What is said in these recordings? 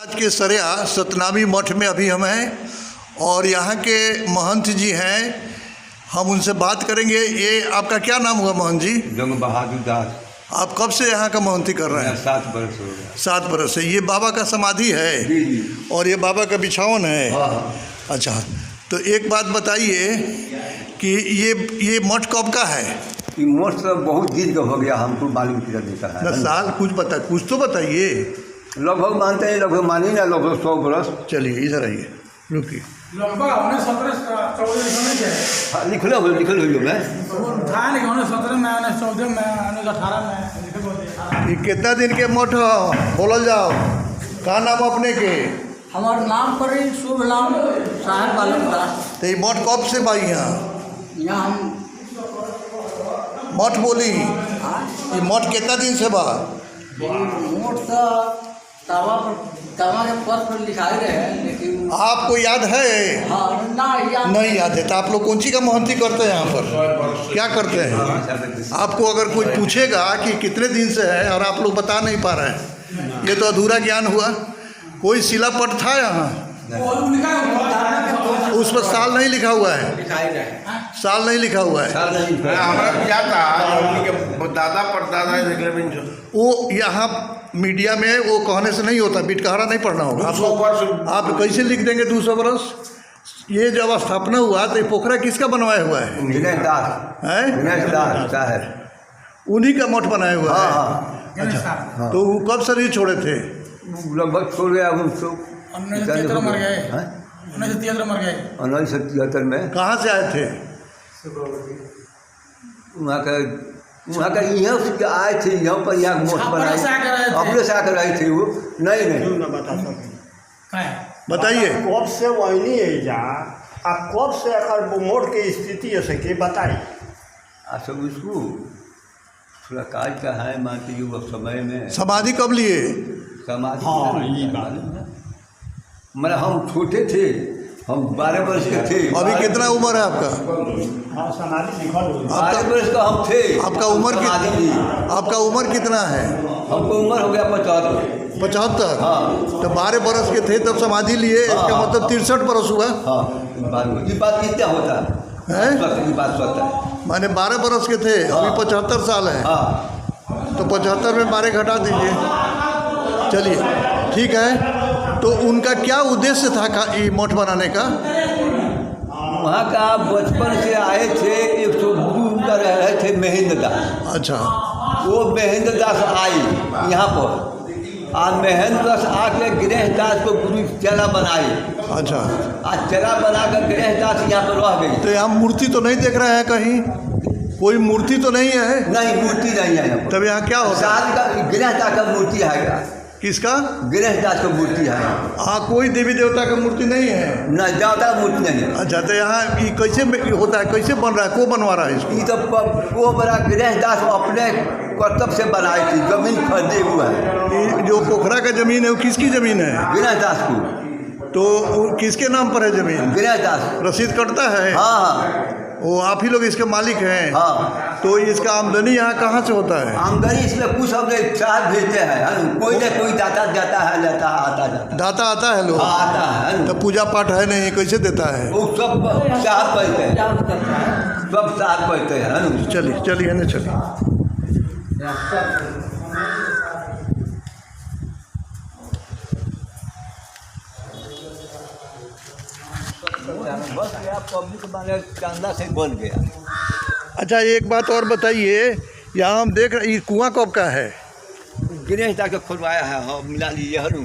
आज के सरिया सतनामी मठ में अभी हम हैं और यहाँ के महंत जी हैं, हम उनसे बात करेंगे। ये आपका क्या नाम हुआ महंत जी? जंग बहादुर दास। आप कब से यहाँ का महंती कर रहे हैं? 7 बरस हो गया। 7 बरस से। ये बाबा का समाधि है? जी जी। और ये बाबा का बिछावन है? हाँ। अच्छा, तो एक बात बताइए कि ये मठ कब का है? ये मठ तो बहुत दिन का हो गया, हमको मालूम नहीं का है। 10 साल? कुछ तो बताइए। लगभग मानते हैं, लगभग मानिए ना, लगभग 100 बरस। चलिए इधर आइए, रुकिए। लगभग 17 लिखल हो मैं 17 में 14 में 18 में। ये कितना दिन के मठ बोलल जाओ? का नाम अपने के? हमार नाम पर ही शुभ नाम साहेब बालक दास। तो ये मठ कब से भाई यहाँ हम मठ बोली? ये मठ कितना दिन से बा? मोट सा तवा के पद पर लिखाए रहे, लेकिन आपको याद है? हाँ नहीं याद है। तो आप लोग कौन सी का महंती करते हैं यहाँ पर? क्या करते हैं? आपको अगर कोई पूछेगा कि कितने दिन से है और आप लोग बता नहीं पा रहे हैं, ये तो अधूरा ज्ञान हुआ। कोई शिलापट था यहाँ? उस पर साल नहीं लिखा हुआ है? साल नहीं लिखा हुआ है। हमारा क्या था, उनके दादा परदादा वो यहाँ मीडिया में वो कहने से नहीं होता, बिटकहरा नहीं पढ़ना होगा। आप कैसे लिख देंगे 200 बरस? ये जब स्थापना हुआ तो ये पोखरा किसका बनवाया हुआ है? उन्हीं का मठ बनाया हुआ है। अच्छा, तो वो कब शरीर छोड़े थे? लगभग छोड़ गया उनको। 1973 मर गए। 1973 मर गए। 1977 में। कहाँ से आए थे? वहाँ का यहाँ से आए थे, यहाँ पर यहाँ मोट बनाए अपने से आकर आए थे। वो नहीं बताइए। कब से वही है जा आप कब से अगर मोड़ की स्थिति है सके बताइए। सब उसको थोड़ा काज का है, मान के वो समय में समाधि कब लिए? समाधि हाँ, हम छोटे थे, हम 12 वर्ष के थे। अभी कितना उम्र है आपका? हाँ समाधि लिखल हो। 12 वर्ष का हम थे। आपका उम्र कितना है? हमको उम्र हो गया 75। 75? हाँ। तो 12 बरस के थे तब समाधि लिए। इसका मतलब 63 बरस हुआ। हाँ, ये बात कितना होता है? ये बात स्वतः है। माने 12 बरस के थे, अभी 75 साल है। हाँ, तो 75 में 12 घटा दीजिए। चलिए ठीक है। तो उनका क्या उद्देश्य था ये मठ बनाने का? वहाँ का बचपन से आए थे। 100 गुरु का रहे थे महेंद्र दास। अच्छा। वो महेंद्र दास आई यहाँ पर, और महेंद्र दास आके गणेश दास को गुरु चला बनाई। अच्छा। आज चला बनाकर गणेश दास यहाँ पर रह गई। तो यहाँ मूर्ति तो नहीं देख रहे हैं कहीं? कोई मूर्ति तो नहीं है? नहीं, मूर्ति नहीं है यहाँ पर। तब यहाँ क्या होता है? का गणेश दास का मूर्ति है। किसका? गणेश दास का मूर्ति है। हाँ, कोई देवी देवता का मूर्ति नहीं है? न देवता का मूर्ति नहीं है। अच्छा, तो यहाँ ये कैसे होता है, कैसे बन रहा है, को बनवा रहा है इसको? ये तो वो बड़ा गणेश दास अपने कर्तव्य से बनाई थी, जमीन खरीदे हुआ है। ये जो पोखरा का जमीन है वो किसकी जमीन है? गणेश दास को। तो किसके नाम पर है जमीन? गणेश दास। रसीद कटता है? हाँ, वो आप ही लोग इसके मालिक हैं? हाँ। तो इसका आमदनी यहाँ कहाँ से होता है? आमदनी इसमें कुछ हम चार्ज भेजते हैं। कोई ना कोई दाता जाता है, जाता है, आता जाता। दाता आता है लोग? हाँ, आता है। तो पूजा पाठ है नहीं, कैसे देता है? वो सब साथ पढ़ते हैं, सब साथ पढ़ते हैं। चलिए ना, चलिए। बस गया, पब्लिक माने चांदा से बन गया। अच्छा, एक बात और बताइए। यहाँ हम देख रहे, ये कुआं कब का है? गणेश दास को खुलवाया है। हाँ, मिला लीजिए हरू।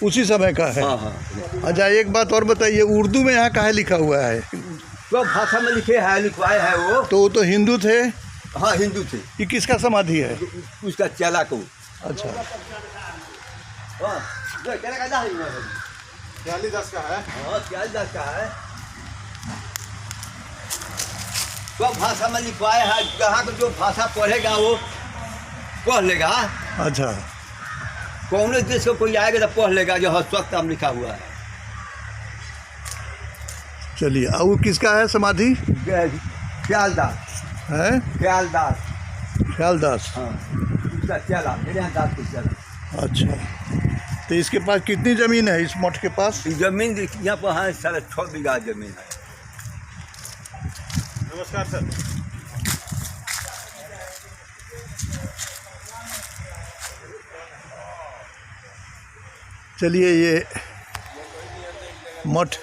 उसी समय का है? हाँ, हाँ। अच्छा, एक बात और बताइए, उर्दू में यहाँ काहे लिखा हुआ है? तो भाषा में लिखे हैं, लिखवाए हैं वो। तो वो तो हिंदू थे? हाँ, हिंदू थे। ये किसका समाधि है? उसका चला को। अच्छा। हाँ, चला 42 का है। हाँ, 42 का है। तो भाषा में लिखवाए हैं, जहाँ को जो भाषा पढ़ेगा वो पढ़ लेगा। अच्छा। कौन देश को कोई आएगा तो पढ़ लेगा, जो स्वतः नाम लिखा हुआ है। चलिए, और वो किसका है समाधि? ख्यालदास है? ख्यालदास। ख्यालदास। हाँ, उसका चला, गणेश दास को चला। अच्छा। तो इसके पास कितनी ज़मीन है इस मठ के पास? जमीन यहाँ पर है 6.5 बीघा जमीन है। नमस्कार सर। चलिए, ये मठ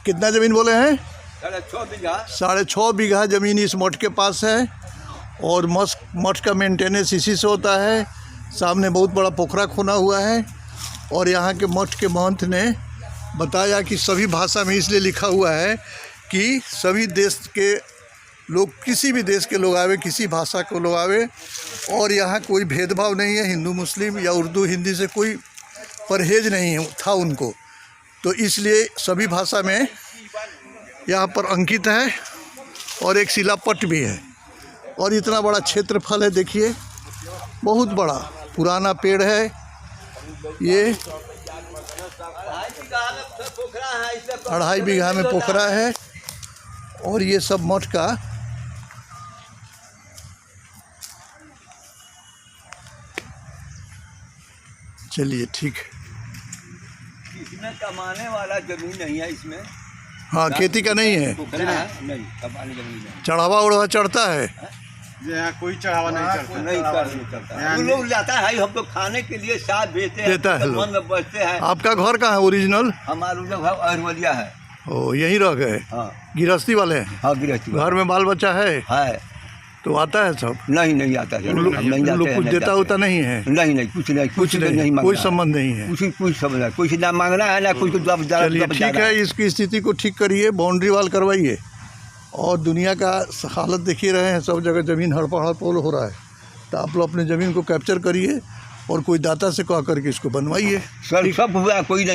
कितना ज़मीन बोले हैं? 6.5 बीघा। 6.5 बीघा ज़मीन इस मठ के पास है और मठ का मेंटेनेंस इसी से होता है। सामने बहुत बड़ा पोखरा खुना हुआ है और यहाँ के मठ के महंत ने बताया कि सभी भाषा में इसलिए लिखा हुआ है कि सभी देश के लोग, किसी भी देश के लोग आवे, किसी भाषा के लोग आवे, और यहाँ कोई भेदभाव नहीं है, हिंदू मुस्लिम या उर्दू हिंदी से कोई परहेज नहीं था उनको। तो इसलिए सभी भाषा में यहाँ पर अंकित है और एक शिलापट भी है। और इतना बड़ा क्षेत्रफल है, देखिए, बहुत बड़ा पुराना पेड़ है ये। 2.5 बीघा में पोखरा है और ये सब मठ का चलिए ठीक है। इसमें कमाने वाला जमीन नहीं है इसमें। हाँ, खेती का नहीं है, पोखरा है नहीं, कमाने जमीन नहीं। चढ़ावा उड़ावा चढ़ता है। यहाँ कोई चढ़ावा नहीं चढ़ता। नहीं करता। वो लोग लाता है, हम लोग खाने के लिए साथ देते हैं, देता है लोग। मन में बचते हैं। आपका घर कहाँ है ओरिजिनल? हमारा लोग अरवलिया है। ओ, यहीं रह गए? हाँ गृहस्थी वाले हैं? हाँ, गृहस्थी घर में बाल बच्चा है तो आता है सब? नहीं आता है। उन लोग कुछ देता होता नहीं है? नहीं, कुछ नहीं कोई संबंध नहीं है? कुछ समझ नहीं, कुछ ना मांगना है ना कुछ। चलिए ठीक है, इसकी स्थिति को ठीक करिए, बाउंड्री वाल करवाइए। और दुनिया का हालत देखिए रहे हैं, सब जगह ज़मीन हड़पड़ हो रहा है। तो आप लोग अपनी ज़मीन को कैप्चर करिए और कोई दाता से कह करके इसको बनवाइए। सर सब हुआ, कोई नहीं